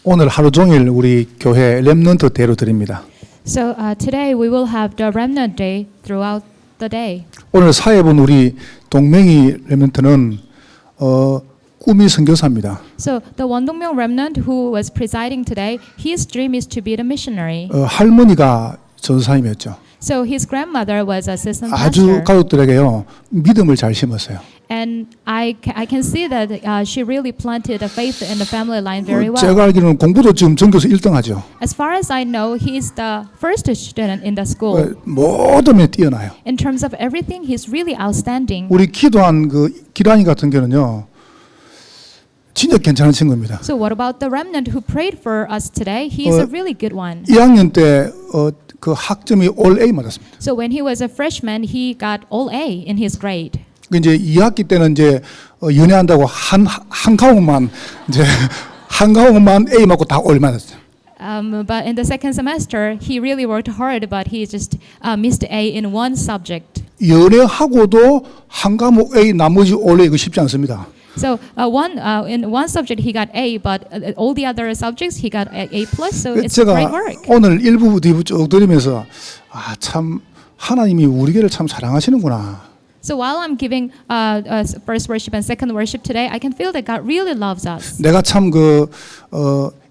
오늘 하루 종일 우리 교회 렘넌트 대로 드립니다. So today we will have the remnant day throughout the day. 오늘 사회본 우리 동맹이 렘넌트는 꿈이 선교사입니다. So the 원동명 remnant who was presiding today, his dream is to be the missionary. 할머니가 전사님이었죠. So his grandmother was assistant 아주 pastor. 가족들에게요 믿음을 잘 심었어요. And I can see that she really planted a faith in the family line very well. 제가 알기로는 공부도 지금 전교에서 1등하죠. As far as I know, he is the first student in the school. 모든 면에 뛰어나요. In terms of everything, he's really outstanding. 우리 기도한 그 기란이 같은 경우는요 진짜 괜찮은 친구입니다. So what about the remnant who prayed for us today? He is a really good one. 2학년 때 그 학점이 올 A 맞았습니다. So when he was a freshman, he got all A in his grade. 이제 2학기 때는 이제 연애한다고 한 과목만 이제 한 과목만 A 맞고 다 올 맞았어요. But in the second semester, he really worked hard, but he just missed A in one subject. 연애하고도 한 과목 A 나머지 올 A 이거 쉽지 않습니다. So in one subject he got A, but all the other subjects he got A plus. So it's great 제가 work. 오늘 1부, 2부 쭉 들으면서 참 하나님이 우리 교회를 참 사랑하시는구나. So while I'm giving first worship and second worship today, I can feel that God really loves us. 내가 참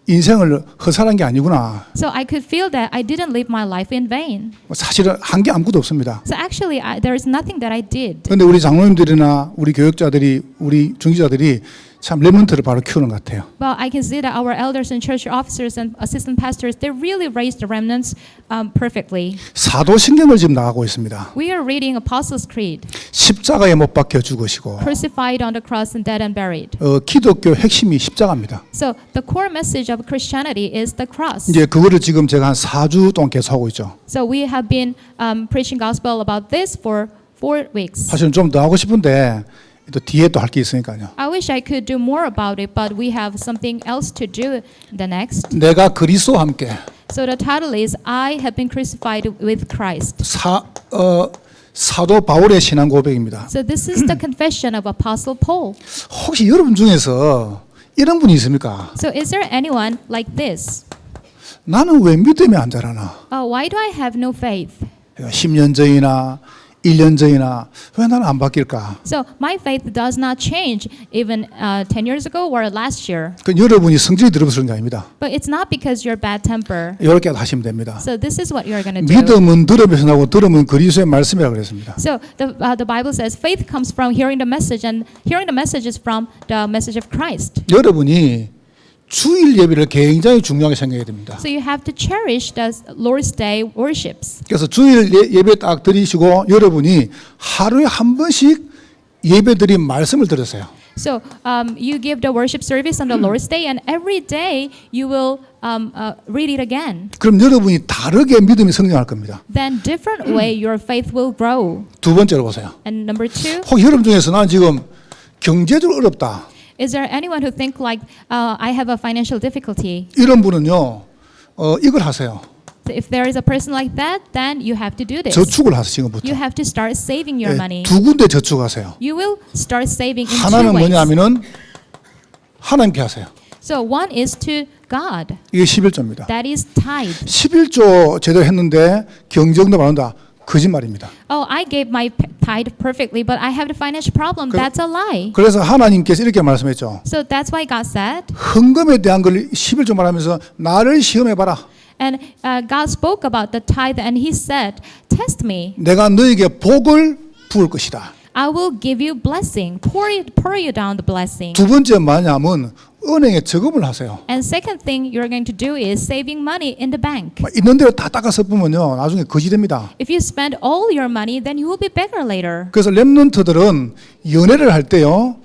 인생을 허살한 게 아니구나. So I could feel that I didn't live my life in vain. 사실은 한 게 아무것도 없습니다. So actually, there is nothing that I did. 그런데 우리 장로님들이나 우리 교육자들이 우리 중지자들이 참 렘넌트를 바로 키우는 것 같아요. But I can see that our elders and church officers and assistant pastors, they really raised the remnants perfectly. 사도신경을 지금 나가고 있습니다. We are reading Apostles' Creed, 십자가에 못 박혀 죽으시고 crucified on the cross and dead and buried. 기독교 핵심이 십자가입니다. So the core message of Christianity is the cross. 이제 그거를 지금 제가 한 4주 동안 계속하고 있죠. So we have been preaching gospel about this for 4 weeks. 사실은 좀 더 하고 싶은데 또 뒤에 또 할 게 있으니까요. I wish I could do more about it, but we have something else to do the next. 내가 그리스도와 함께 So the title is I have been crucified with Christ. 사도 바울의 신앙 고백입니다. So this is the confession of Apostle Paul. 혹시 여러분 중에서 이런 분이 있습니까? So is there anyone like this? 나는 왜 믿음이 안 자라나? Why do I have no faith? 10년 전이나 1년 전이나 왜 나는 안 바뀔까? So my faith does not change even 10 years ago or last year. 그 여러분이 성질이 들어서 그런 게 아닙니다. But it's not because you're bad temper. 이렇게 하시면 됩니다. So this is what you're going to do. 믿음은 들음에서 나고 들음은 그리스도의 말씀이라고 그랬습니다. So the Bible says faith comes from hearing the message, and hearing the message is from the message of Christ. 여러분이 주일 예배를 굉장히 중요하게 생각해야 됩니다. So you have to cherish the Lord's Day worships. 그래서 주일 예배 딱 드리시고 여러분이 하루에 한 번씩 예배드린 말씀을 들으세요. So you give the worship service on the Lord's Day, and every day you will read it again. 그럼 여러분이 다르게 믿음이 성장할 겁니다. Then different way your faith will grow. 두 번째로 보세요. And number 2, 혹 여러분 중에서 난 지금 경제적으로 어렵다. is there anyone who think like I have a financial difficulty? 이런 분은요, 이걸 하세요. So if there is a person like that, then you have to do this. 저축을 하세요 지금부터. You have to start saving your money. 두 군데 저축하세요. You will start saving in 하나는 two ways. 뭐냐면은 하나님께 하세요. So one is to God. 이게 11조입니다. That is tithe. 11조 제대로 했는데 경제응답 안 온다. 거짓말입니다. Oh, I gave my tithe perfectly, but I have the financial problem. That's a lie. 그래서 하나님께서 이렇게 말씀했죠. So that's why God said, 헌금에 대한 걸 11조 말하면서 나를 시험해봐라. and God spoke about the tithe, and He said, test me. 내가 너에게 복을 부을 것이다. I will give you blessing, pour you down the blessing. 두 번째 뭐냐면 은행에 저금을 하세요. And second thing you're going to do is saving money in the bank. 있는 대로 다 닦아서 쓰면요 나중에 거지 됩니다. If you spend all your money, then you will be beggar later. 그래서 렘넌트들은 연애를 할 때요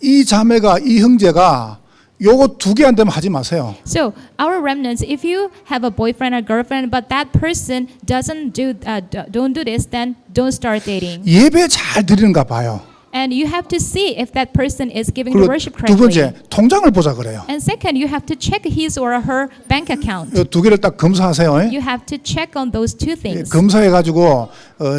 이 자매가 이 형제가 요거 두 개 안 되면 하지 마세요. So our remnants, if you have a boyfriend or girlfriend, but that person don't do this, then don't start dating. 예배 잘 드리는가 봐요. And you have to see if that person is giving 그리고 the worship 두 correctly. 번째 통장을 보자 그래요. And second, you have to check his or her bank account. 이 두 개를 딱 검사하세요. You have to check on those two things. 검사해 가지고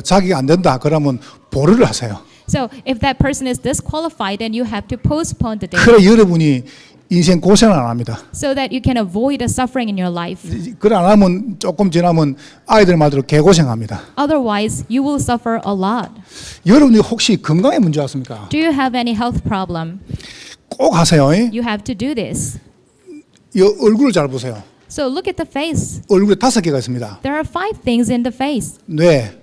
자기가 안 된다 그러면 보류를 하세요. So if that person is disqualified, then you have to postpone the date. 그래 여러분이 인생 고생을 안 합니다. so that you can avoid the suffering in your life. 그래 안 하면 조금 지나면 아이들 말대로 개고생합니다. Otherwise, you will suffer a lot. 여러분이 혹시 건강에 문제 왔습니까? Do you have any health problem? 꼭 하세요. You have to do this. 이 얼굴을 잘 보세요. So look at the face. 얼굴에 5개가 있습니다. There are 5 things in the face. 뇌,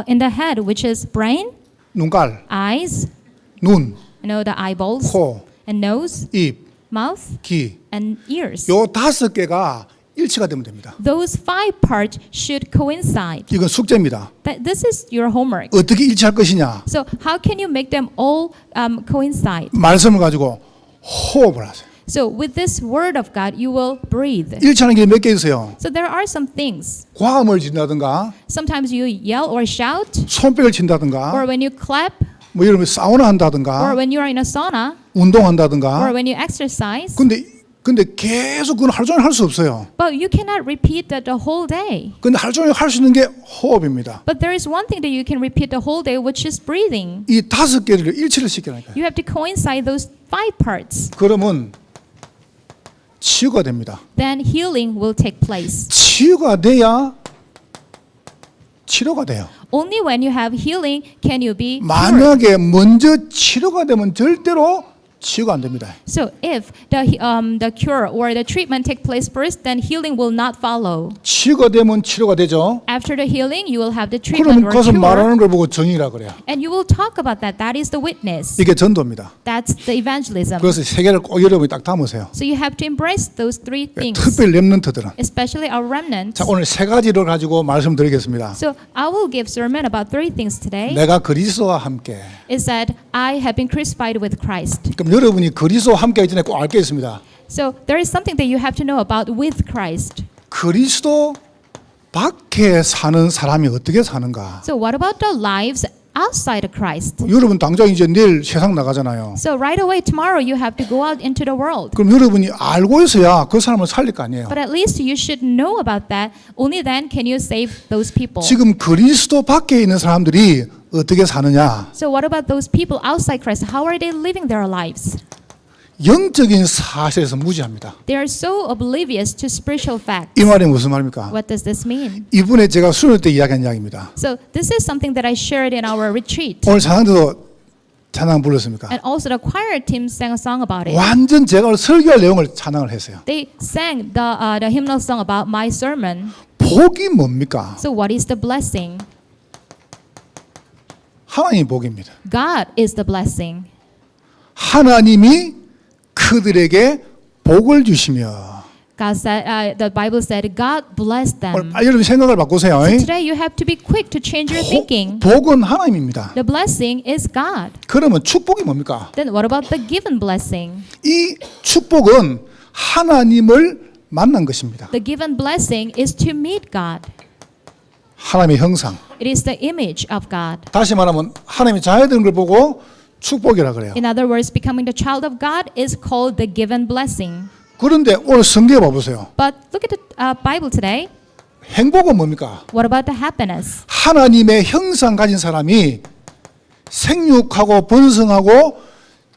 In the head, which is brain, 눈깔, eyes, 눈, the eyeballs, 코, and nose, 입, mouth, 귀. and ears. 요 5개가 일치가 되면 됩니다. Those 5 parts should coincide. 이건 숙제입니다. This is your homework. 어떻게 일치할 것이냐? So how can you make them all coincide? 말씀을 가지고 호흡을 하세요. So with this word of God, you will breathe. 일치하는 게 몇 개 있어요. So there are some things. 과음을 진다든가 Sometimes you yell or shout, 손뼉을 or 친다든가 when you clap, 뭐 이러면 사우나 or 한다든가 when you are in a sauna, or 운동한다든가 when you exercise. 근데 계속 그건 하루 종일 할 수 없어요. But you cannot repeat that the whole day. 근데 하루 종일 할 수 있는 게 호흡입니다. But there is one thing that you can repeat the whole day, which is breathing. 이 5개를 일치를 시키라니까요. You have to coincide those 5 parts. 그러면 치유가 됩니다. Then healing will take place. 치유가 돼야 치료가 돼요. Only when you have healing can you be cured. 만약에 먼저 치료가 되면 절대로 치유가 안 됩니다. So if the cure or the treatment take place first, then healing will not follow. 치유가 되면 치료가 되죠. After the healing, you will have the treatment 그럼 or 가서 cure, 말하는 걸 보고 전이라 그래요. and you will talk about that. That is the witness. 이게 전도입니다. That's the evangelism. 그래서 세 개를 꼭 여러분이 딱 담으세요. So you have to embrace those 3 things, 특별히 렘넌트들은. especially our remnants. 자, 오늘 세 가지를 가지고 말씀드리겠습니다. So I will give sermon about 3 things today. 내가 그리스도와 함께. Is that I have been crucified with Christ. 그럼 여러분이 그리스도와 함께 하기 전에 꼭 알 게 있습니다. So there is something that you have to know about with Christ. 그리스도 밖에 사는 사람이 어떻게 사는가? So what about the lives outside of Christ? 여러분 당장 이제 내일 세상 나가잖아요. So right away tomorrow you have to go out into the world. 그럼 여러분이 알고 있어야 그 사람을 살릴 거 아니에요. But at least you should know about that. Only then can you save those people. 지금 그리스도 밖에 있는 사람들이 어떻게 사느냐? So what about those people outside Christ? How are they living their lives? 영적인 사실에서 무지합니다. They are so oblivious to spiritual facts. 이 말이 무슨 말입니까? What does this mean? 이번에 제가 수련회 때 이야기한 이야기입니다. So this is something that I shared in our retreat. 오늘 찬양도 찬양 불렀습니까? And also the choir team sang a song about it. 완전 제가 오늘 설교할 내용을 찬양을 했어요. They sang the hymnal song about my sermon. 복이 뭡니까? So what is the blessing? 하나님이 복입니다. God is the blessing. 하나님이 그들에게 복을 주시며. God said, the Bible said, God blessed them. 오늘 빨리 여러분 생각을 바꾸세요. So today you have to be quick to change your thinking. 복은 하나님입니다. The blessing is God. 그러면 축복이 뭡니까? Then what about the given blessing? 이 축복은 하나님을 만난 것입니다. The given blessing is to meet God. 하나님의 형상. It is the image of God. 다시 말하면 하나님이 자녀되는 걸 보고 축복이라 그래요. In other words, becoming the child of God is called the given blessing. 그런데 오늘 성경에 봐보세요. But look at the Bible today. 행복은 뭡니까? What about the happiness? 하나님의 형상 가진 사람이 생육하고 번성하고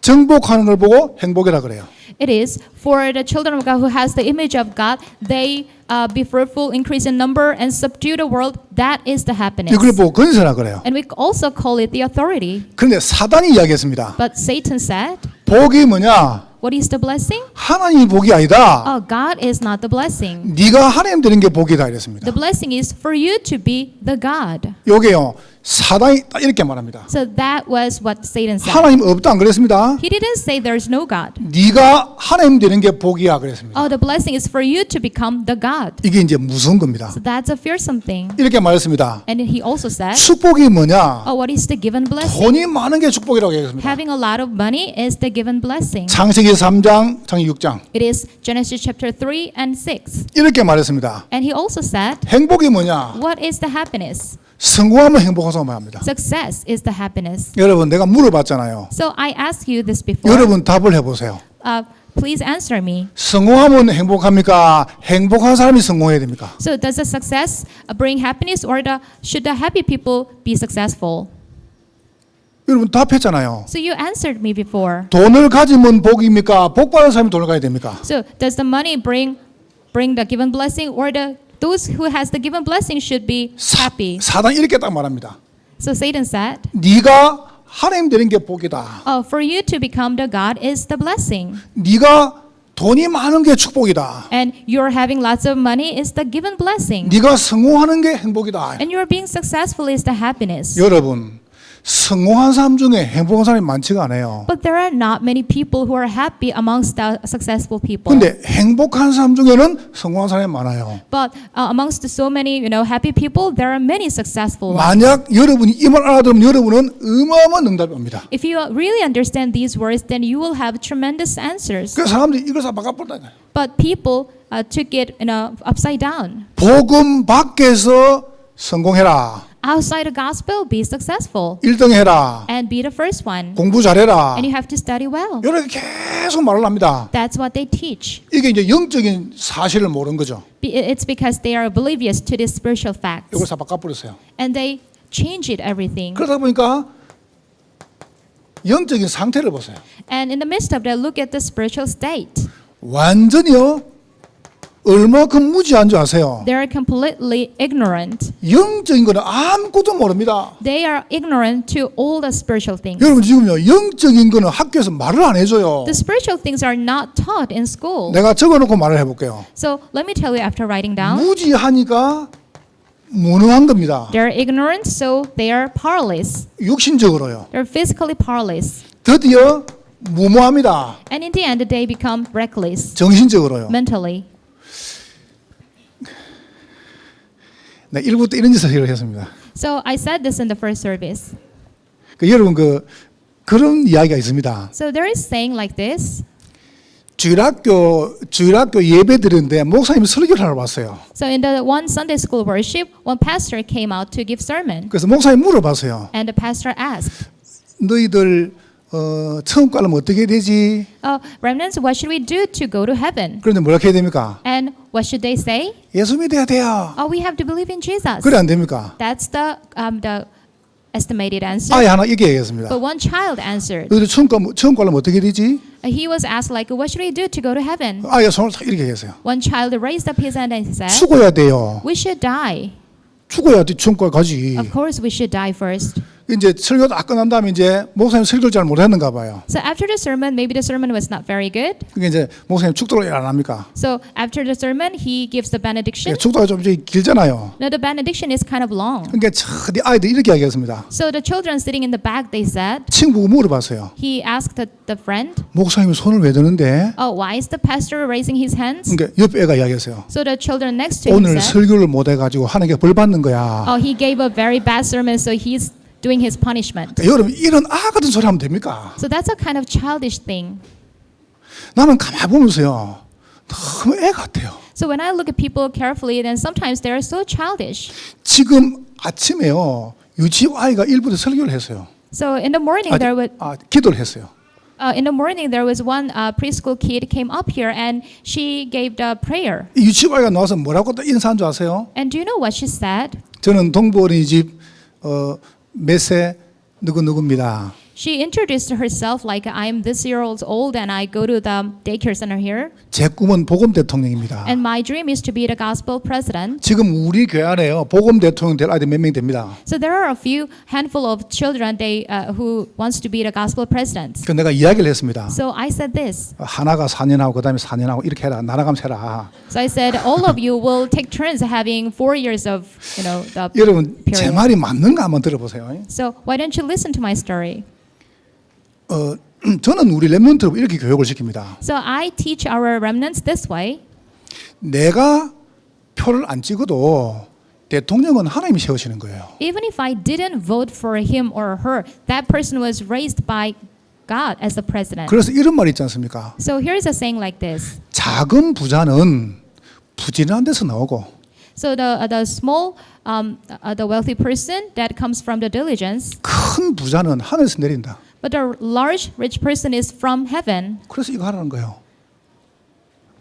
정복하는 걸 보고 행복이라 그래요. It is for the children of God who has the image of God, they be fruitful, increase in number, and subdue the world. That is the happiness. 이걸 보고 건세라 그래요. And we also call it the authority. 그런데 사단이 이야기했습니다. But Satan said, 복이 뭐냐? what is the blessing? 하나님이 복이 아니다. Oh, God is not the blessing. 네가 하나님 되는 게 복이다 이랬습니다. The blessing is for you to be the God. 요게요. 사단이 딱 이렇게 말합니다. So that was what Satan said. 하나님 없다 안 그랬습니다. He didn't say there's no God. 네가 하나님 되는 게 복이야 그랬습니다. Oh, the blessing is for you to become the God. 이게 이제 무서운 겁니다. So that's a fearsome thing. 이렇게 말했습니다. And he also said, 축복이 뭐냐? oh, what is the given blessing? 돈이 많은 게 축복이라고 얘기했습니다. Having a lot of money is the given blessing. 창세기 3장, 창세기 6장 It is Genesis chapter 3 and 6. 이렇게 말했습니다. And he also said, 행복이 뭐냐? what is the happiness? 성공하면 행복하다고 말합니다. Success is the happiness. 여러분 내가 물어봤잖아요. So I asked you this before. 여러분 답을 해보세요. Please answer me. 성공하면 행복합니까? 행복한 사람이 성공해야 됩니까? So does the success bring happiness, or should the happy people be successful? 여러분 답했잖아요. So you answered me before. 돈을 가지면 복입니까? 복 받은 사람이 돈을 가야 됩니까? So does the money bring the given blessing, or those who has the given blessing should be happy? 사단 이렇게 딱 말합니다. So Satan said, 네가 하나님 되는 게 복이다. for you to become the God is the blessing, 네가 돈이 많은 게 축복이다. and you're having lots of money is the given blessing, 네가 성공하는 게 행복이다. and you're being successful is the happiness. 여러분, 성공한 사람 중에 행복한 사람이 많지가 않아요. But there are not many people who are happy amongst the successful people. 근데 행복한 사람 중에는 성공한 사람이 많아요. But amongst so many, happy people, there are many successful ones. 만약 여러분이 이 말 알아들으면 여러분은 어마어마한 응답이 옵니다. If you really understand these words, then you will have tremendous answers. 그래서 사람들이 이걸 다 바꿔버렸다. But people took it upside down. 복음 밖에서 성공해라. Outside the gospel, be successful 1등 해라. and be the first one. 공부 잘해라. And you have to study well. 이렇게 계속 말을 합니다. That's what they teach. 이게 이제 영적인 사실을 모르는 거죠. It's because they are oblivious to these spiritual facts. 이걸 다 바꿔버렸어요. And they change it everything. 그러다 보니까 영적인 상태를 보세요. And in the midst of that, look at the spiritual state. 완전히요. 얼마큼 무지한 줄 아세요? They are completely ignorant. 영적인 거는 아무것도 모릅니다. They are ignorant to all the spiritual things. 여러분 지금요 영적인 거는 학교에서 말을 안 해줘요. The spiritual things are not taught in school. 내가 적어놓고 말을 해볼게요. So let me tell you after writing down. 무지하니까 무능한 겁니다. They're ignorant, so they are powerless. 육신적으로요. They're physically powerless. 드디어 무모합니다. And in the end, they become reckless 정신적으로요. mentally. 네, 1부 때 이런 짓을 했습니다. So I said this in the first service. 여러분 그런 이야기가 있습니다. So there is saying like this. 주일학교 예배 드리는데 목사님이 설교를 하러 왔어요. So in the one Sunday school worship, one pastor came out to give sermon. 그래서 목사님 물어봤어요. And the pastor asked, 너희들 처음 가려면 어떻게 되지? remnants, what should we do to go to heaven? 그런데 뭐라고 해야 됩니까? And what should they say? 예수 믿어야 돼요. We have to believe in Jesus. 그래 안 됩니까? That's the estimated answer. 아이 하나 이렇게 얘기했습니다. But one child answered. 너희들 처음 가려면 어떻게 되지? He was asked like, what should we do to go to heaven? 아이가 손을 탁 이렇게 했어요. One child raised up his hand and said, 죽어야 돼요. we should die. 죽어야 처음까지 가지. Of course we should die first. 이제 설교 다 끝난 다음에 이제 목사님 설교를 잘 못했는가 봐요. So after the sermon, maybe the sermon was not very good. 그게 이제 목사님 축도를 안 합니까? So after the sermon, he gives the benediction. 축도가 좀 길잖아요. No, the benediction is kind of long. 그러니까 아이들이 이렇게 이야기했습니다. So the children sitting in the back, they said, 친구가 물어봤어요. he asked the friend, 목사님이 손을 왜 드는데? why is the pastor raising his hands? 그러니까 옆 애가 이야기했어요. So the children next to him 오늘 said, 설교를 못 해가지고 하나님께 벌 받는 거야. he gave a very bad sermon, so he's doing his punishment. 그러니까 여러분 이런 아 같은 소리 하면 됩니까? So that's a kind of childish thing. 나는 가만히 보면서요. 너무 애 같아요. So when I look at people carefully, then sometimes they are so childish. 지금 아침에요. 유치원 아이가 일부러 설교를 했어요. So in the morning there was 기도를 했어요. in the morning there was one preschool kid came up here and she gave the prayer. 이 유치원 아이가 나와서 뭐라고 또 인사한 줄 아세요? And do you know what she said? 저는 동부 어린이집 몇 세 누구입니다. She introduced herself like I'm this year old and I go to the daycare center here. 제 꿈은 복음 대통령입니다. And my dream is to be the gospel president. 지금 우리 교회 안에요. 복음 대통령 될 아이들 몇 명 됩니다. So there are a few handful of children who wants to be the gospel president. 그 내가 이야기를 했습니다. So I said this. 하나가 4년하고 그다음에 4년하고 이렇게 해라. 나라가면서 해라. So I said all of you will take turns having 4 years of the 여러분 제 period. 말이 맞는가 한번 들어보세요. So why don't you listen to my story? 저는 우리 렘넌트로 이렇게 교육을 시킵니다. So I teach our remnants this way. 내가 표를 안 찍어도 대통령은 하나님이 세우시는 거예요. Even if I didn't vote for him or her, that person was raised by God as the president. 그래서 이런 말이 있지 않습니까? So here's a saying like this. 작은 부자는 부지런한 데서 나오고 So the small, the wealthy person that comes from the diligence, 큰 부자는 하늘에서 내린다. but the large rich person is from heaven. 그래서 이거 하라는 거예요.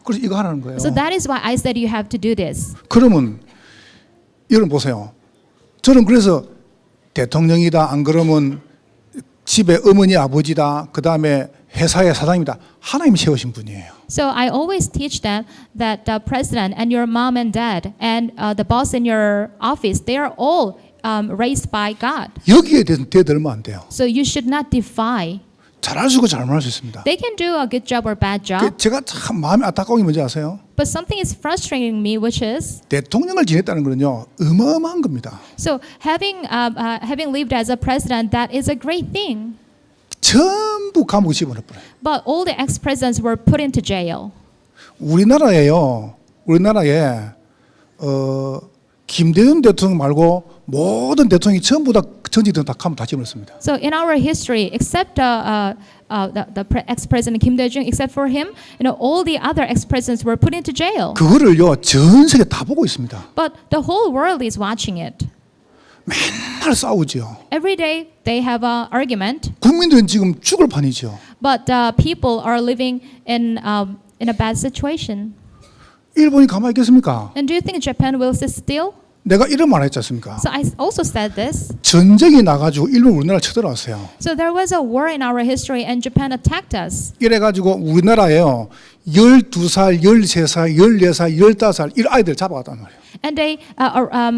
그래서 이거 하라는 거예요. So that is why I said you have to do this. 그러면 여러분 보세요. 저는 그래서 대통령이다 안 그러면 집에 어머니 아버지다. 그 다음에 회사의 사장입니다. 하나님이 세우신 분이에요. So I always teach them that the president and your mom and dad and the boss in your office, they are all raised by God. 여기에 대해서 대들면 안 돼요. So you should not defy. 잘할 수 있고 잘못할 수 있습니다. They can do a good job or bad job. 제가 참 마음이 안타까운 게 뭔지 아세요? But something is frustrating me, which is 대통령을 지냈다는 거는요 어마어마한 겁니다. so having lived as a president, that is a great thing. 전부 감옥에 집어넣어버려요. But all the ex-presidents were put into jail. 우리나라에 김대중 대통령 말고 모든 대통령이 전부 다 전직들은 다 감옥 다 집어넣습니다. So in our history, except the ex-president Kim Dae-jung, except for him, all the other ex-presidents were put into jail. 그거를요 전 세계 다 보고 있습니다. But the whole world is watching it. 맨날 싸우지요. Every day they have an argument, 국민들은 지금 죽을 판이죠. but people are living in a bad situation. 일본이 가만히 있겠습니까? And do you think Japan will sit still? 내가 이런 말 했지 않습니까? So I also said this. 전쟁이 나가지고 일본 우리나라 쳐들어왔어요. So there was a war in our history and Japan attacked us. 이래가지고 우리나라에요 12살, 13살, 14살, 15살 이 아이들 잡아갔단 말이에요. And they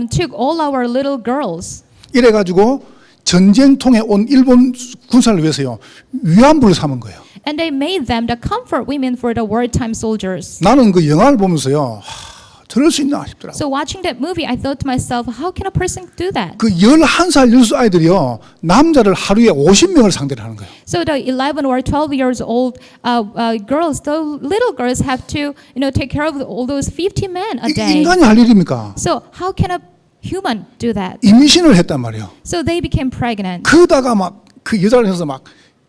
took all our little girls. 이래가지고 전쟁통에 온 일본 군사를 위해서요 위안부를 삼은 거예요. And they made them the comfort women for the wartime soldiers. 나는 그 영화를 보면서요 저럴 수 있나 싶더라고요. So watching that movie, I thought to myself, how can a person do that? 그 11살, 12살 아이들이요 남자를 하루에 50명을 상대를 하는 거예요. So the 11 or 12 years old girls, the little girls have to, take care of all those 50 men a 이게 day. 인간이 할 일입니까? So how can a human do that? 임신을 했단 말이에요. So they became pregnant. 그러다가 막 그 여자를 해서 막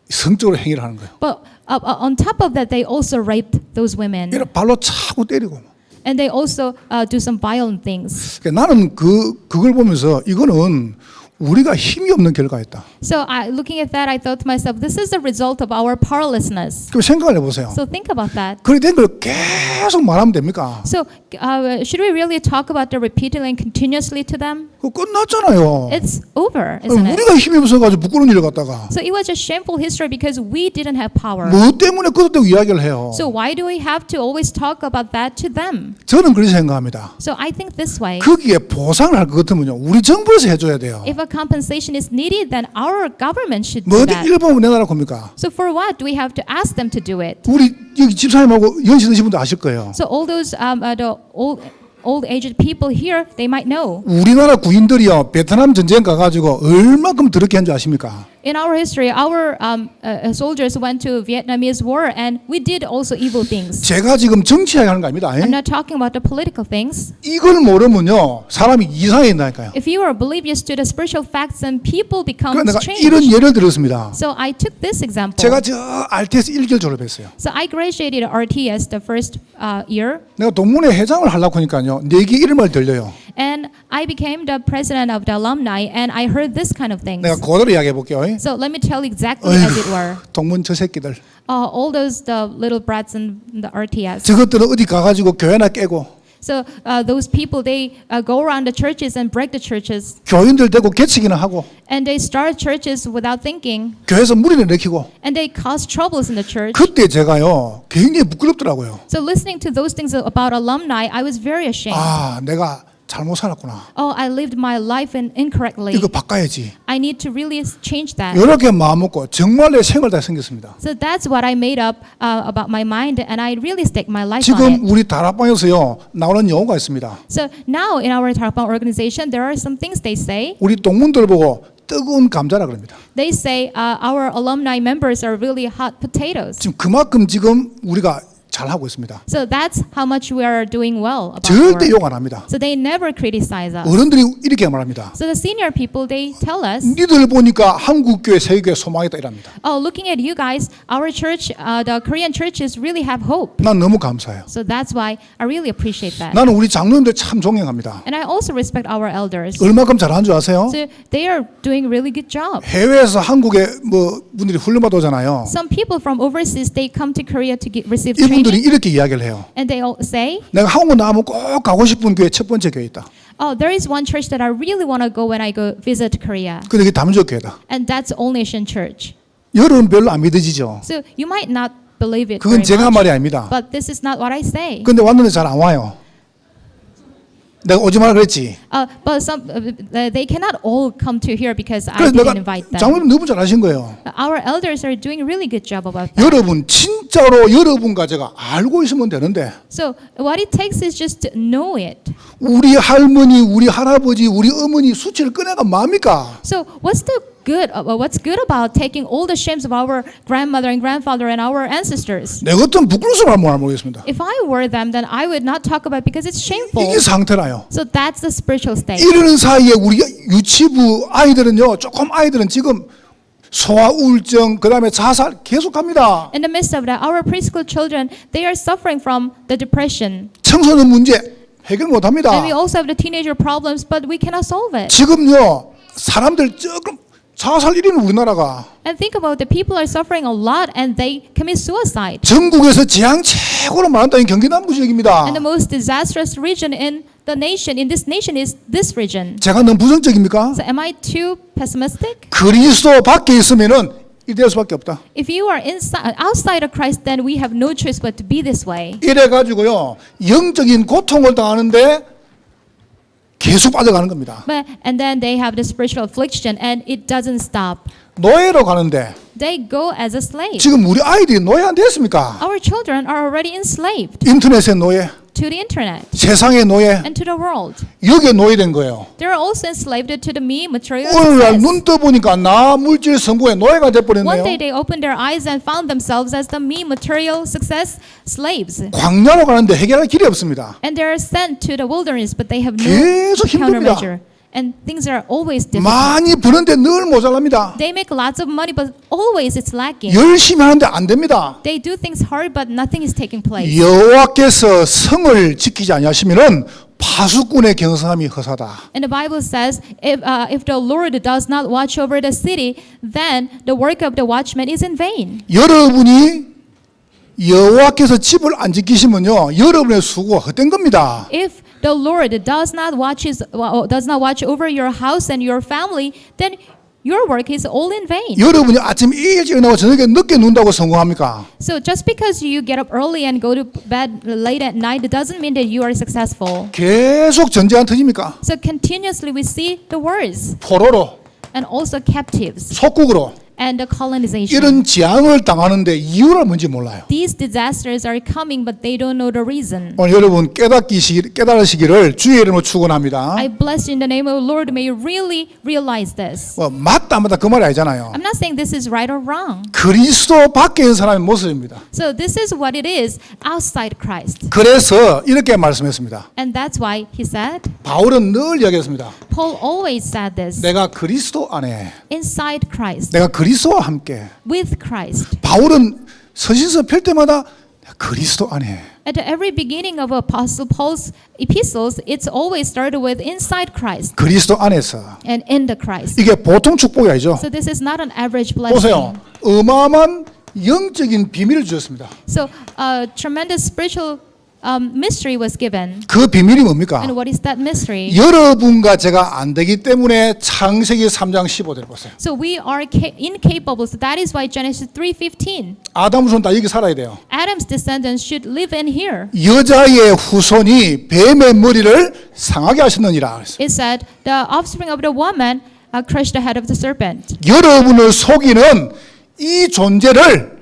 성적으로 행위를 하는 거예요. But on top of that, they also raped those women. 이래 발로 차고 때리고. And they also do some violent things. 그러니까 나는 그걸 보면서 이거는 우리가 힘이 없는 결과였다. So looking at that, I thought to myself, this is the result of our powerlessness. 그럼 생각을 해보세요. So think about that. 그렇게 된 걸 계속 말하면 됩니까? So should we really talk about the repeatedly and continuously to them? 그거 끝났잖아요. It's over, isn't it? 우리가 힘이 없어가지고 부끄러운 일을 갖다가 So it was a shameful history because we didn't have power. 뭐 때문에 그것도 이야기를 해요. So why do we have to always talk about that to them? 저는 그렇게 생각합니다. So I think this way. 거기에 보상을 할 것 같으면요 우리 정부에서 해줘야 돼요. If a compensation is needed, then our government should 뭐 do 어디 that. 일본 우리나라 겁니까? So for what do we have to ask them to do it? 우리 여기 집사님하고 연세 드신 분도 아실 거예요. So all those the old aged people here, they might know. 우리나라 구인들이요 베트남 전쟁 가가지고 얼마큼 더럽게 한 줄 아십니까? In our history, our soldiers went to Vietnamese war, and we did also evil things. 제가 지금 정치 이야기하는 거 아닙니다. I'm not talking about the political things. 이걸 모르면요 사람이 이상해진다니까요. If you are oblivious to the spiritual facts, then people become 그러니까 내가 strange. 이런 예를 들었습니다. So I took this example. 제가 저 RTS 1개월 졸업했어요. So I graduated RTS the first year, 내가 동문회 회장을 하려고 하니까요 4개 이름을 들려요. and I became the president of the alumni, and I heard this kind of things. 내가 그대로 이야기해 볼게요. So let me tell you exactly as it were. 동문 저 새끼들 All those the little brats in the RTS. 저것들은 어디 가가지고 교회나 깨고 So those people, they go around the churches and break the churches, 교인들 대고 개치기나 하고 and they start churches without thinking, 교회에서 무리를 일으키고 and they cause troubles in the church. 그때 제가요 굉장히 부끄럽더라고요. So listening to those things about alumni, I was very ashamed. 아 내가 잘못 살았구나. Oh, I lived my life incorrectly. 이거 바꿔야지. I need to really change that. 이렇게 마음 먹고 정말 내 생활 다 생겼습니다. So that's what I made up about my mind, and I really staked my life on 지금 it. 우리 다락방에서요 나오는 용어가 있습니다. So now in our Tarapang organization, there are some things they say. 우리 동문들 보고 뜨거운 감자라 그럽니다. They say our alumni members are really hot potatoes. 지금 그만큼 지금 우리가 잘 하고 있습니다. So that's how much we are doing well about 절대 work. 욕 안 합니다. So they never criticize us. 어른들이 이렇게 말합니다. So the senior people, they tell us, 니들 보니까 한국교회, 세계교회 소망이다 이랍니다. oh, looking at you guys, our church, the Korean churches really have hope. 난 너무 감사해요. So that's why I really appreciate that. 나는 우리 장로님들 참 존경합니다. And I also respect our elders. 얼마큼 잘하는 줄 아세요? So they are doing a really good job. 해외에서 한국에 뭐 분들이 훈련받아 오잖아요. Some people from overseas, they come to Korea to receive training. 그분들이 이렇게 이야기를 해요. And they all say, 내가 한국 나가면 꼭 가고 싶은 교회 첫 번째 교회 있다. oh, there is one church that I really want to go when I go visit Korea. 근데 그게 다민족 교회다. And that's All Nation Church. 여러분 별로 안 믿어지죠. So you might not believe it 그건 very 제가 much, 말이 아닙니다. but this is not what I say. 근데 왔는데 잘 안 와요. 내가 오지 말라 그랬지. But some they cannot all come to here because I 그래서 내가 didn't invite them. 장로님 너무 잘하신 거예요. Our elders are doing a really good job about that. 여러분 진짜로 여러분과 제가 알고 있으면 되는데 So what it takes is just to know it. 우리 할머니, 우리 할아버지, 우리 어머니 수치를 꺼내가 뭡니까? So what's good about taking all the shames of our grandmother and grandfather and our ancestors? 내 같은 부끄러워서 말 모르겠습니다. If I were them, then I would not talk about it because it's shameful. 이게 상태라요. So that's the spiritual state. 이러는 사이에 우리 유치부 아이들은요, 조금 아이들은 지금 소아 우울증, 그다음에 자살 계속합니다. In the midst of that, our preschool children, they are suffering from the depression. 청소년 문제 해결 못합니다. And we also have the teenager problems, but we cannot solve it. 지금요, 사람들 조금 자살 1위는 우리나라가 And think about the people are suffering a lot and they commit suicide. 전국에서 재앙 최고로 많다는 경기 남부 지역입니다. And the most disastrous region in this nation is this region. 제가 너무 부정적입니까? So am I too pessimistic? 그리스도 밖에 있으면은 이될 수밖에 없다. If you are outside of Christ, then we have no choice but to be this way. 이래 가지고요, 영적인 고통을 당하는데 계속 빠져가는 겁니다. And then they have the spiritual affliction and it doesn't stop. 노예로 가는데 They go as a slave. 지금 우리 아이들이 노예 안 됐습니까? Our children are already enslaved 인터넷의 노예, to the internet 세상의 노예, and to the world. 여기에 노예된 거예요. They're also enslaved to the me material 오늘날 success. 눈 떠보니까 나 물질 성공의 노예가 One day 돼버렸네요. they opened their eyes and found themselves as the me material success slaves. 광야로 가는데 해결할 길이 없습니다. And they're sent to the wilderness, but they have no 계속 힘듭니다. countermeasure. And things are always difficult. 많이 버는데 늘 모자랍니다. They make lots of money, but always it's lacking. 열심히 하는데 안 됩니다. They do things hard, but nothing is taking place. 여호와께서 성을 지키지 아니하시면은 파수꾼의 경성함이 허사다. And the Bible says, if the Lord does not watch over the city, then the work of the watchman is in vain. 여러분이 여호와께서 집을 안 지키시면요, 여러분의 수고가 헛된 겁니다. If the Lord does not watch over your house and your family, then your work is all in vain. 여러분이 아침 일찍 일어나고 저녁에 늦게 눈다고 성공합니까? So just because you get up early and go to bed late at night, it doesn't mean that you are successful. 계속 전쟁 안 터집니까? So continuously we see the wars 포로로, and also captives 속국으로 and the colonization. 이런 재앙을 당하는데 이유를 뭔지 몰라요. These disasters are coming, but they don't know the reason. 오늘 여러분 깨달으시기를 주의 이름으로 축원합니다. I bless you in the name of the Lord. May you really realize this. 맞다 안 맞다 그 말이 아니잖아요. I'm not saying this is right or wrong. 그리스도 밖에 있는 사람의 모습입니다. So this is what it is outside Christ. 그래서 이렇게 말씀했습니다. And that's why he said, 바울은 늘 이야기했습니다. Paul always said this, 내가 그리스도 안에, inside Christ, 내가 그리스도와 함께. with Christ. 바울은 서신서 펼 때마다 그리스도 안에. At every beginning of Apostle Paul's epistles, it's always started with inside Christ 그리스도 안에서. and in the Christ. 이게 보통 축복이 아니죠. So this is not an average 보세요. blessing. 어마어마한 영적인 비밀을 주셨습니다. So a tremendous spiritual mystery was given. 그 비밀이 뭡니까? And what is that mystery? 여러분과 제가 안 되기 때문에 창세기 3장 15절을 보세요. So we are incapable. So that is why Genesis 3:15. 아담 후손 다 여기 살아야 돼요. Adam's descendants should live in here. 여자의 후손이 뱀의 머리를 상하게 하셨느니라. It said the offspring of the woman crushed the head of the serpent. 여러분을 속이는 이 존재를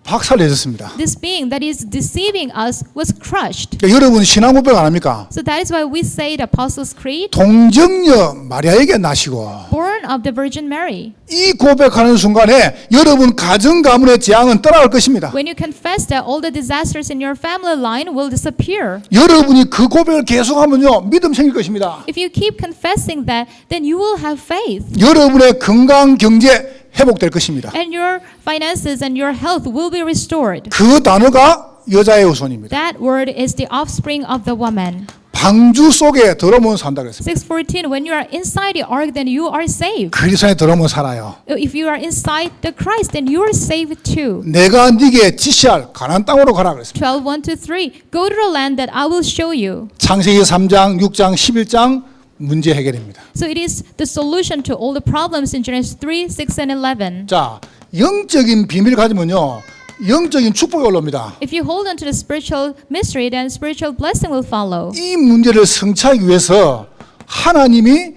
박살내셨습니다. This being that is deceiving us was crushed. 그러니까 여러분 신앙 고백 안 합니까? So that is why we say the Apostles' Creed, 동정녀 마리아에게 나시고 born of the Virgin Mary. 이 고백하는 순간에 여러분 가정 가문의 재앙은 떠나갈 것입니다. When you confess that, all the disasters in your family line will disappear. 여러분이 그 고백을 계속하면요 믿음 생길 것입니다. If you keep confessing that, then you will have faith. 여러분의 건강 경제 회복될 것입니다. And your finances and your health will be restored. 그 단어가 여자의 후손입니다. That word is the offspring of the woman. 방주 속에 들어오면 산다 그랬습니다. 6:14, when you are inside the ark, then you are saved. 그리스도 안에 들어오면 살아요. If you are inside the Christ, then you are saved too. 내가 네게 지시할 가나안 땅으로 가라 그랬습니다. 12:1-3, go to the land that I will show you. 창세기 3장, 6장, 11장 문제 해결입니다. So it is the solution to all the problems in Genesis 3, 6, and 11. 자, 영적인 비밀을 가지면요. 영적인 축복이 올라옵니다. If you hold on to the spiritual mystery, then spiritual blessing will follow. 이 문제를 성취하기 위해서 하나님이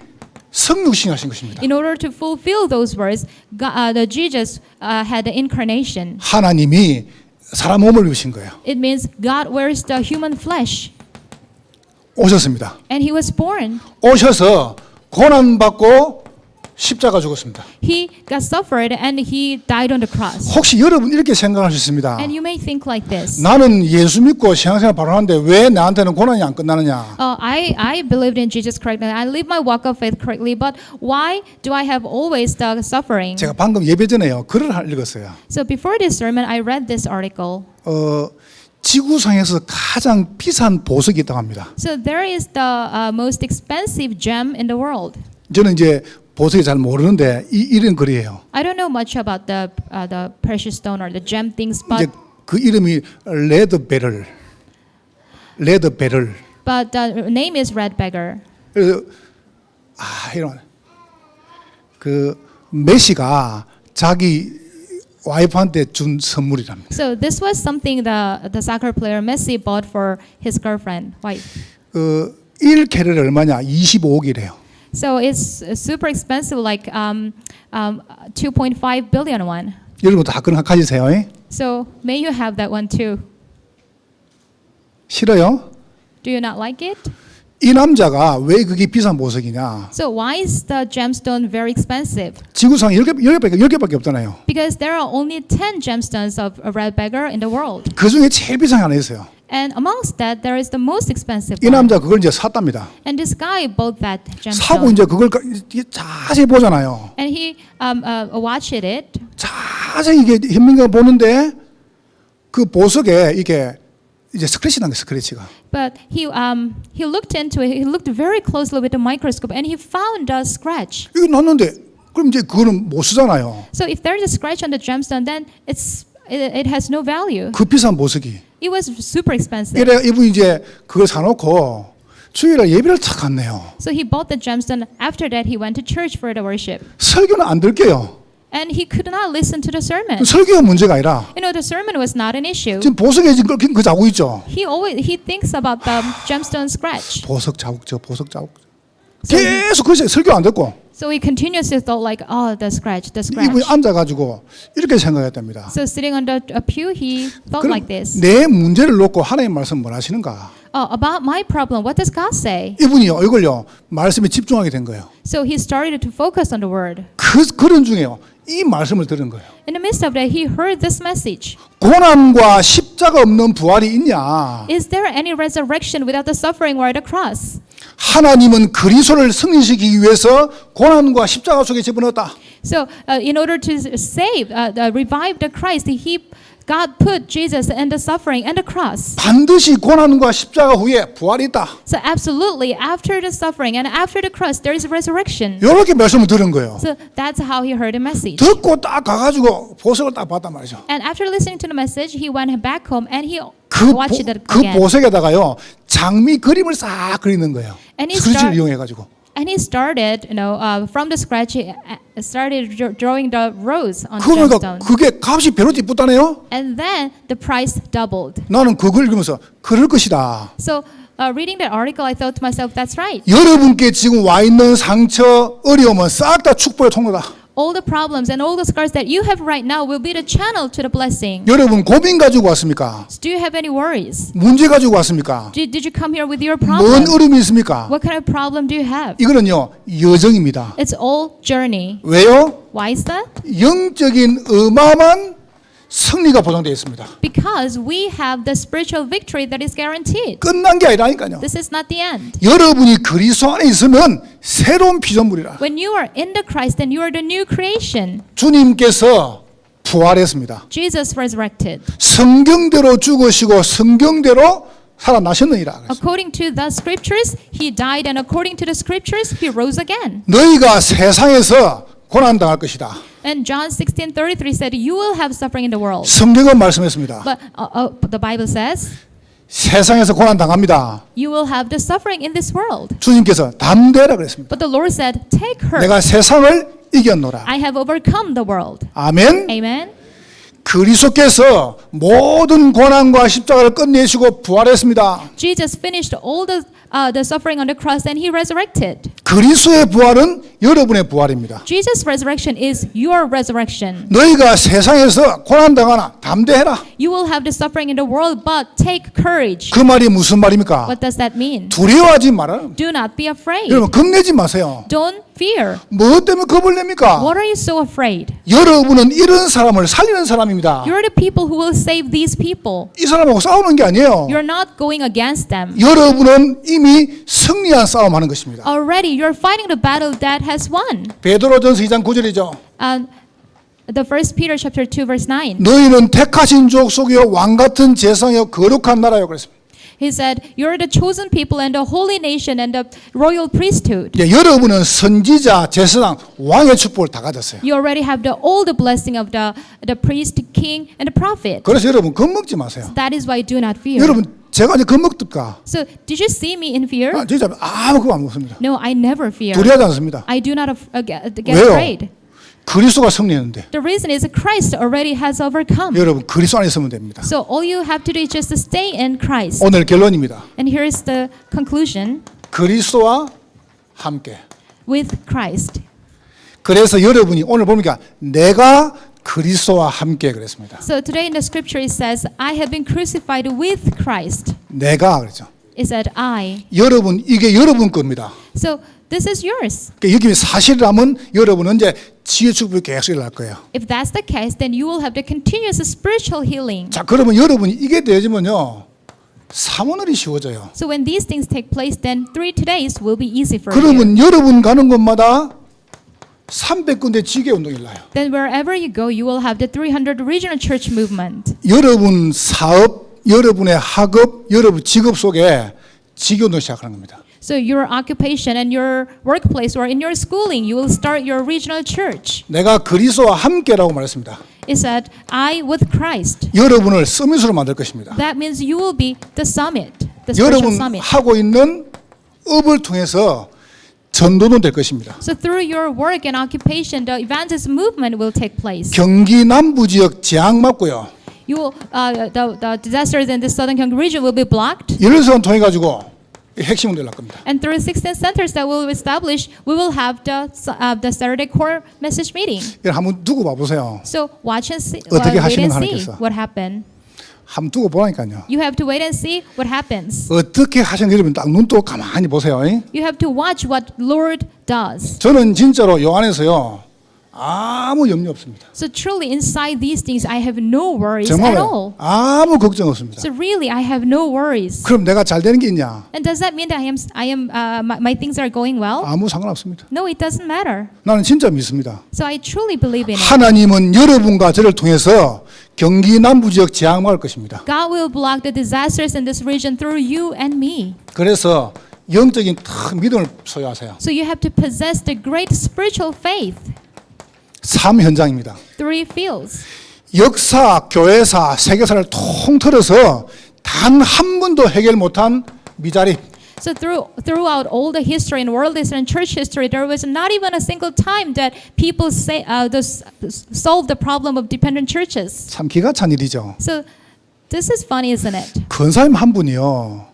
성육신하신 것입니다. In order to fulfill those words, the Jesus had the incarnation. 하나님이 사람 몸을 입으신 거예요. It means God wears the human flesh, 오셨습니다. and he was born. 오셔서 고난받고 십자가 죽었습니다. He got suffered and he died on the cross. 혹시 여러분 이렇게 생각하셨습니다. And you may think like this. 나는 예수 믿고 신앙생활 바로 하는데 왜 나한테는 고난이 안 끝나느냐? I believed in Jesus correctly. I live my walk of faith correctly. But why do I have always the suffering? 제가 방금 예배 전에요. 글을 읽었어요. So before this sermon, I read this article. 지구상에서 가장 비싼 보석이 있다고 합니다. So there is the most expensive gem in the world. 저는 이제 보석이 잘 모르는데 이런 글이에요. I don't know much about the precious stone or the gem things, 이제 but 그 이름이 레드 베럴. but the name is red beggar. 그래서 이런 그 메시가 자기 와이프한테 준 선물이랍니다. So this was something the soccer player Messi bought for his girlfriend, wife. 1캐럿 얼마냐? 25억이래요. So it's super expensive, like 2.5 billion won. 여러분 다 그런 거 가지세요. So may you have that one too. 싫어요? Do you not like it? 이 남자가 왜 그게 비싼 보석이냐? So why is the gemstone very expensive? 지구상 10개밖에 없잖아요. Because there are only 10 gemstones of a red beggar in the world. 그 중에 제일 비싼 게 하나 있어요. And amongst that, there is the most expensive 이 one. 남자 그걸 이제 샀답니다. And this guy bought that 사고 gemstone. 이제 그걸 자세히 보잖아요. And he watched it. 자세히 이게 현민이가 보는데 그 보석에 이게 이제 스크래치 난 게 스크래치가. But he looked into it. He looked very closely with the microscope, and he found a scratch. 이거 놨는데 그럼 이제 그거는 못 쓰잖아요. So if there's a scratch on the gemstone, then it has no value. 그 비싼 보석이. It was super expensive. 이래 이분이 이제 그걸 사놓고 주일날 예배를 탁 갔네요. So he bought the gemstone. After that, he went to church for the worship, 설교는 안 들게요. and he could not listen to the sermon. 설교가 문제가 아니라 You know, the sermon was not an issue. 지금 보석에 지금 그 자국 있죠. He thinks about the gemstone scratch. 보석 자국 보석 자국. So 계속 그래서 설교 안 듣고 So he continuously thought like, oh, the scratch. 이분이 앉아가지고 이렇게 생각했답니다. So sitting on the pew, he thought like this. 내 문제를 놓고 하나님 말씀 뭘 하시는가? About my problem, what does God say? 이분이요 이걸요 말씀에 집중하게 된 거예요. So he started to focus on the word. 그런 중에요 이 말씀을 들은 거예요. In the midst of that, he heard this message. 고난과 십자가 없는 부활이 있냐? Is there any resurrection without the suffering or the cross? 하나님은 그리스도를 승리시키기 위해서 고난과 십자가 속에 집어넣었다. So in order to save, revive the Christ, God put Jesus in the suffering and the cross. 반드시 고난과 십자가 후에 부활이 있다. So absolutely, after the suffering and after the cross, there is resurrection. 이렇게 말씀을 들은 거예요. So that's how he heard the message. 듣고 딱 가가지고 보석을 딱 봤단 말이죠. And after listening to the message, he went back home and he watched it 그 again. 보석에다가요 장미 그림을 싹 그리는 거예요. And he 스크래치를 이용해가지고. And he started, from the scratch, he started drawing the rose on the 그러니까 gemstone. 그게 값이 배로 뛰었다네요. And then the price doubled. 나는 그걸 읽으면서 그럴 것이다. So reading that article, I thought to myself, that's right. 여러분께 지금 와 있는 상처, 어려움은 싹 다 축복의 통로다. All the problems and all the scars that you have right now will be the channel to the blessing. 여러분 고민 가지고 왔습니까? So do you have any worries? 문제 가지고 왔습니까? Did you come here with your 뭔 problem? 어려움이 있습니까? What kind of problem do you have? 이거는요 여정입니다. It's all journey. 왜요? Why is that? 영적인 어마어마한 승리가 보장되어 있습니다. Because we have the spiritual victory that is guaranteed. 끝난 게 아니라니까요. This is not the end. 여러분이 그리스도 안에 있으면 새로운 피조물이라. When you are in the Christ, then you are the new creation. 주님께서 부활했습니다. Jesus resurrected. 성경대로 죽으시고 성경대로 살아나셨느니라. 그랬습니다. According to the scriptures, he died, and according to the scriptures, he rose again. 너희가 세상에서 고난 당할 것이다. And John 16:33 said, "You will have suffering in the world." 성경은 말씀했습니다. But the Bible says, 세상에서 고난 당합니다. "You will have the suffering in this world." 주님께서 담대라 그랬습니다. But the Lord said, "Take her. 내가 세상을 이겼노라. I have overcome the world." 아멘. Amen. 그리스도께서 모든 고난과 십자가를 끝내시고 부활했습니다. Jesus finished all the suffering on the cross, and he resurrected. 그리스도의 부활은 여러분의 부활입니다. Jesus' resurrection is your resurrection. 너희가 세상에서 고난 당하나 담대해라. You will have the suffering in the world, but take courage. 그 말이 무슨 말입니까? What does that mean? 두려워하지 마라. Do not be afraid. 여러분 겁내지 마세요. Don't fear. 무엇 때문에 겁을 냅니까? What are you so afraid? 여러분은 이런 사람을 살리는 사람입니다. You're the people who will save these people. 이 사람하고 싸우는 게 아니에요. You're not going against them. 여러분은 이미 승리한 싸움하는 것입니다. Already, you're fighting the battle that has won. 베드로전서 2장 9절이죠. The First Peter chapter 2 verse 9. 너희는 택하신 족속이요 왕 같은 제사요 거룩한 나라요 그랬습니다. He said, "You're the chosen people and the holy nation and the royal priesthood." 예, 여러분은 선지자, 제사장, 왕의 축복을 다 가졌어요. You already have all the blessing of the priest, king, and the prophet. 그래서 여러분 겁먹지 마세요. That is why do not fear. 여러분 제가 이제 겁먹습니까? So, did you see me in fear? 진짜 아무 겁 안 먹습니다. No, I never fear. 두려워하지 않습니다. I do not get 왜요? afraid. 그리스도가 승리했는데 The reason is Christ already has overcome. 여러분 그리스도 안에 있으면 됩니다. So all you have to do is just to stay in Christ. 오늘 결론입니다. And here is the conclusion: 그리스도와 함께. with Christ. 그래서 여러분이 오늘 보니까 내가 그리스도와 함께 그랬습니다. So today in the scripture it says, "I have been crucified with Christ." 내가 그랬죠. It said, "I." 여러분 이게 여러분 겁니다. So this is yours. 그러니까 여기 사실이라면 여러분은 이제 지혜 축복이 계속 일어날 거예요. If that's the case, then you will have the continuous spiritual healing. 자, 그러면 여러분이 이게 되지면요. 3월이 쉬워져요. So when these things take place, then 3 days will be easy for you. 그러면 여러분 가는 곳마다 300군데 지계 운동이 일어나요. Then wherever you go, you will have the 300 regional church movement. 여러분 사업, 여러분의 학업, 여러분 직업 속에 지계 운동을 시작하는 겁니다. So your occupation and your workplace or in your schooling, you will start your regional church. 내가 그리스도와 함께라고 말했습니다. It said, "I with Christ." 여러분을 서밋으로 만들 것입니다. That means you will be the summit, the spiritual 여러분 summit. 하고 있는 업을 통해서 전도는 될 것입니다. So through your work and occupation, the evangelist movement will take place. 경기 남부 지역 재앙 맞고요. You will, the disasters in the southern Gyeonggi region will be blocked. 이래서 통해 가지고 핵심은 될 겁니다. And through 16 centers that we'll establish, we will have the Saturday core message meeting. 이걸 한번 두고 봐보세요. So watch and see, 어떻게 wait 하시는 and 거 see 하나님께서. what happened. 한번 두고 보라니까요. You have to wait and see what happens. 어떻게 하시는 여러분 딱 눈 뜨고 가만히 보세요. You have to watch what Lord does. 저는 진짜로 요 안에서요 아무 염려 없습니다. So truly inside these things, I have no worries at 정말로 all. 아무 걱정 없습니다. So really, I have no worries. 그럼 내가 잘 되는 게 있냐? And does that mean that my things are going well? 아무 상관없습니다. No, it doesn't matter. 나는 진짜 믿습니다. So I truly believe in it. 하나님은 여러분과 저를 통해서 경기 남부 지역 재앙 막을 것입니다. God will block the disasters in this region through you and me. 그래서 영적인 큰 믿음을 소유하세요. So you have to possess the great spiritual faith. 삶 현장입니다. 3 fields. 역사, 교회사, 세계사를 통틀어서 단 한 번도 해결 못한 미자립. So throughout all the history in world history and church history, there was not even a single time that people solve the problem of dependent churches. 참 기가 찬 일이죠. So this is funny, isn't it? 권사님 한 분이요.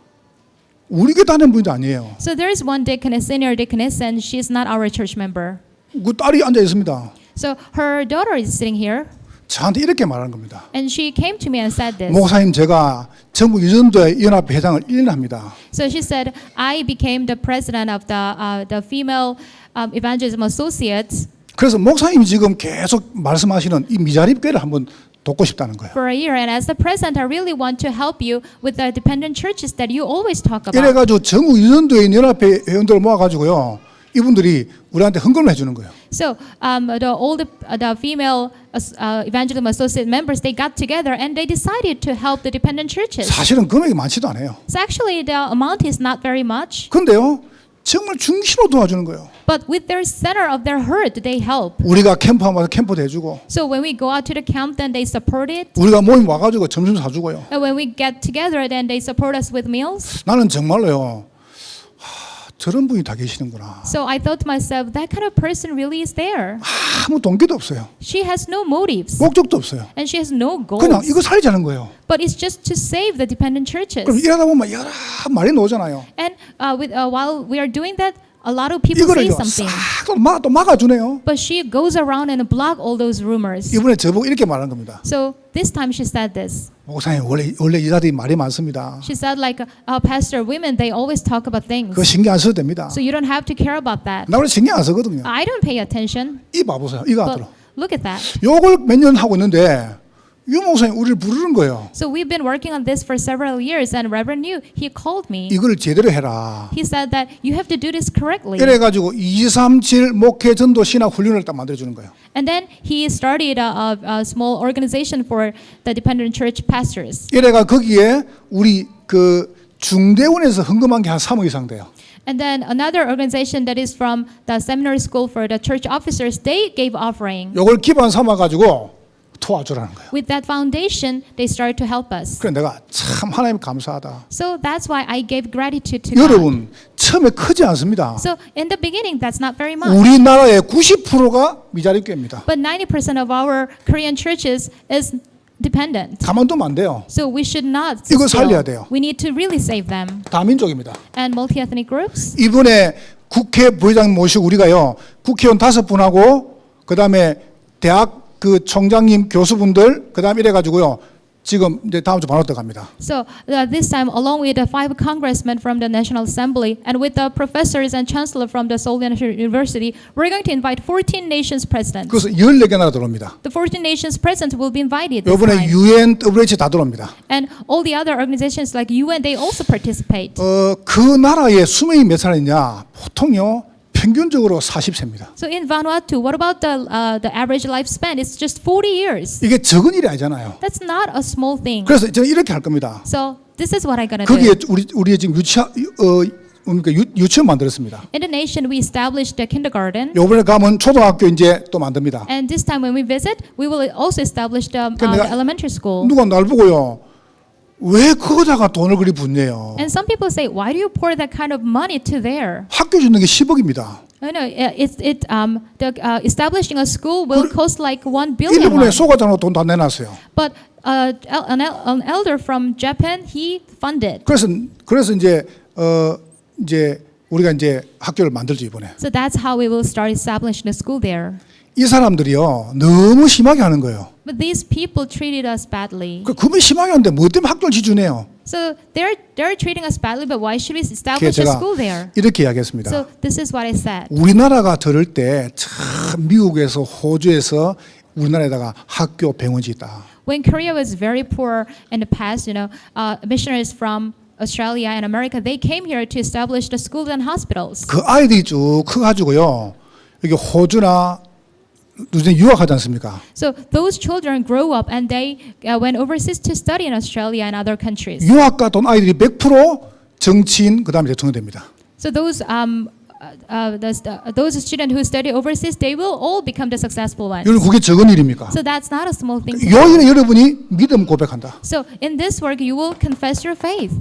우리 교회 다니는 분도 아니에요. So there is one deaconess, senior deaconess, and she is not our church member. 그 딸이 앉아 있습니다. So her daughter is sitting here, 저한테 이렇게 말하는 겁니다. and she came to me and said this. 목사님 제가 전국 유전도회 연합회 회장을 1년 합니다. So she said, "I became the president of the female evangelism associates 그래서 목사님이 지금 계속 말씀하시는 이 미자립 교회를 한번 돕고 싶다는 거예요. for a year, and as the president, I really want to help you with the dependent churches that you always talk about." 이래가지고 전국 유전도회 연합회 회원들을 모아가지고요. 이분들이 우리한테 헌금을 해주는 거예요. So the female evangelism associate members, they got together and they decided to help the dependent churches. 사실은 금액이 많지도 않아요. So actually the amount is not very much, 근데요, 정말 중심으로 도와주는 거예요. but with their center of their heart, they help. 우리가 캠프 하면 캠프도 해주고, So when we go out to the camp, then they support it. 우리가 모임 와가지고 점심 사주고요. And when we get together, then they support us with meals. 나는 정말로요, 저런 분이 다 계시는구나. So I thought to myself, that kind of person really is there. 아무 동기도 없어요. She has no motives 목적도 없어요. and she has no 그냥 goals. 이거 살자는 거예요. But it's just to save the dependent 그럼 churches. 일하다 보면 여러 말이 나오잖아요. And while we are doing that, a lot of people 이거를 say something. 또 막아주네요. But she goes around and block all those rumors. 이번에 저보고 이렇게 말하는 겁니다. So this time she said this. 목사님 원래 여자들이 말이 많습니다. She said like, pastor, women, they always talk about things. 그거 신경 안 써도 됩니다. So you don't have to care about that. 나 원래 신경 안 쓰거든요. I don't pay attention. 이 봐보세요. 이거 안 But 들어. look at that. 요걸 몇 년 하고 있는데 유 목사님 우리를 부르는 거예요. So we've been working on this for several years, and Reverend Yu, he called me. 이걸 제대로 해라. He said that you have to do this correctly. 이래가지고 237 목회 전도 신학 훈련을 딱 만들어주는 거예요. And then he started a small organization for the dependent church pastors. 이래가 거기에 우리 그 중대원에서 헌금한 게 한 3억 이상 돼요. And then another organization that is from the seminary school for the church officers, they gave offering. 요걸 기반 삼아가지고 도와주라는 거예요. With that foundation, they started to help us. 그래 내가 참 하나님 감사하다. So that's why I gave gratitude to God. 여러분 처음에 크지 않습니다. So in the beginning, that's not very much. 우리나라의 90%가 미자립 교회입니다. But 90% of our Korean churches is dependent. 가만두면 안 돼요. So we should not 이거 steal. 살려야 돼요. We need to really save them. 다민족입니다. And multi-ethnic groups. 이번에 국회 부회장 모시고 우리가요 국회의원 5분하고 그 다음에 대학 그 총장님 교수분들 그 다음 이래가지고요 지금 이제 다음 주 바로 들어갑니다. So this time, along with the 5 congressmen from the National Assembly and with the professors and chancellor from the Seoul National University, we're going to invite 14 nations presidents. 그래서 14개 나라 들어옵니다. The 14 nations presidents will be invited this 이번에 time. UN, WHO 다 들어옵니다. And all the other organizations like UN, they also participate. 그 나라의 수명이 몇 살이냐 보통요 평균적으로 40세입니다. So in Vanuatu, what about the average lifespan? It's just 40 years. 이게 적은 일이 아니잖아요. That's not a small thing. 그래서 저는 이렇게 할 겁니다. So this is what I'm gonna 거기에 do. 우리 지금 유치원 만들었습니다. In the nation, we established a kindergarten. 요번에 가면 초등학교 이제 또 만듭니다. And this time when we visit, we will also establish the 내가- elementary school. 누가 날 보고요. 왜 거기다가 돈을 그리 붓네요. And some people say, why do you pour that kind of money to there? 학교 짓는 게 10억입니다. I know establishing a school will cost like 1 billion. 일본에 won. 소가장으로 돈 다 내놨어요. But an elder from Japan, he funded. 그래서 이제 우리가 이제 학교를 만들죠 이번에. So that's how we will start establishing a school there. 이 사람들이요 너무 심하게 하는 거예요. But these people treated us badly. 그러면 심하게 하는데 뭐 때문에 학교를 지주네요. So they're treating us badly, but why should we 그래서 establish a 제가 school there? 이렇게 이야기했습니다. So this is what I said. 우리나라가 들을 때 참 미국에서 호주에서 우리나라에다가 학교 병원 짓다. When Korea was very poor in the past, missionaries from Australia and America, they came here to establish the schools and hospitals. 그 아이들이 쭉 커가지고요 여기 호주나 요즘 유학하지 않습니까? So those children grow up and they went overseas to study in Australia and other countries. 유학 갔다 온 아이들이 100% 정치인 그다음에 대통령 됩니다. So those students who study overseas, they will all become the successful ones. 여러분 그게 적은 일입니까? So that's not a small thing. 여기는 여러분이 믿음 고백한다. So in this work, you will confess your faith.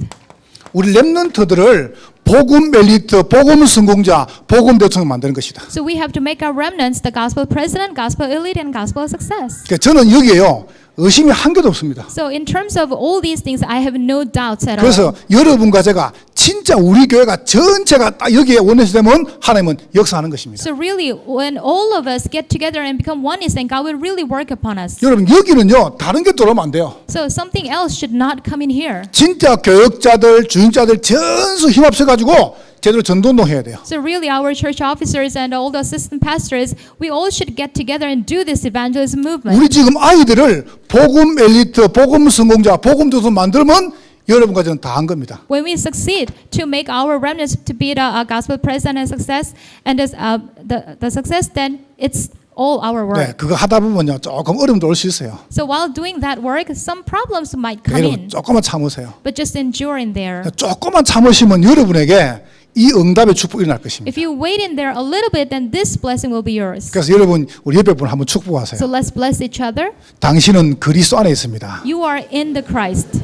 우리 렘넌트들을 복음 엘리트, 복음 성공자, 복음 대통령 만드는 것이다. So we have to make our remnants the gospel president, gospel elite, and gospel success. 그러니까 저는 여기에요 의심이 한 개도 없습니다. So in terms of all these things, I have no doubts at all. 그래서 여러분과 제가 진짜 우리 교회가 전체가 딱 여기에 원해서 되면 하나님은 역사하는 것입니다. So really, when all of us get together and become one, is then God will really work upon us. 여러분 여기는요 다른 게 들어오면 안 돼요. So something else should not come in here. 진짜 교역자들, 주인자들 전수 힘합쳐가지고 제대로 전도운동 해야 돼요. So really, our church officers and all the assistant pastors, we all should get together and do this evangelism movement. 우리 지금 아이들을 복음 엘리트, 복음 성공자, 복음 대통령 만들면 여러분과 저는 다 한 겁니다. When we succeed to make our remnants to be the gospel present and success, and the success, then it's all our work. 네, 그거 하다 보면요 조금 어려움도 올 수 있어요. So while doing that work, some problems might come 여러분 in, 조금만 참으세요. but just endure in there. 조금만 참으시면 여러분에게 이 응답의 축복이 일어날 것입니다. If you wait in there a little bit, then this blessing will be yours. 그래서 여러분 우리 옆에 분 한번 축복하세요. So let's bless each other. 당신은 그리스도 안에 있습니다. You are in the Christ.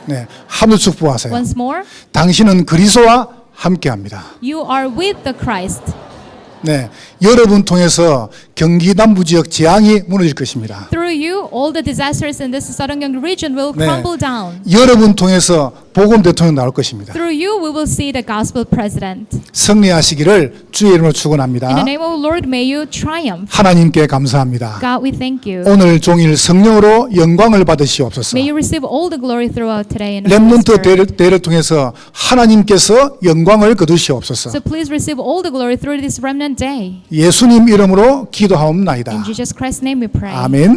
네, 한번 축복하세요. Once more, 당신은 그리스도와 함께합니다. you are with the Christ. 네, 여러분 통해서 경기 남부 지역 재앙이 무너질 것입니다. Through you, all the disasters in this southern region will 네, crumble down. 여러분 통해서 복음 대통령 나올 것입니다. Through you, we will see the gospel president. 승리하시기를 주의 이름으로 축원합니다. In the name of the Lord, may you triumph. 하나님께 감사합니다. God, we thank you. 오늘 종일 성령으로 영광을 받으시옵소서. May you receive all the glory throughout today. In the Holy 렘넌트 Spirit. 대를 통해서 하나님께서 영광을 거두시옵소서. So please receive all the glory through this remnant day. 예수님 이름으로 기도하옵나이다. In Jesus Christ's name we pray. 아멘.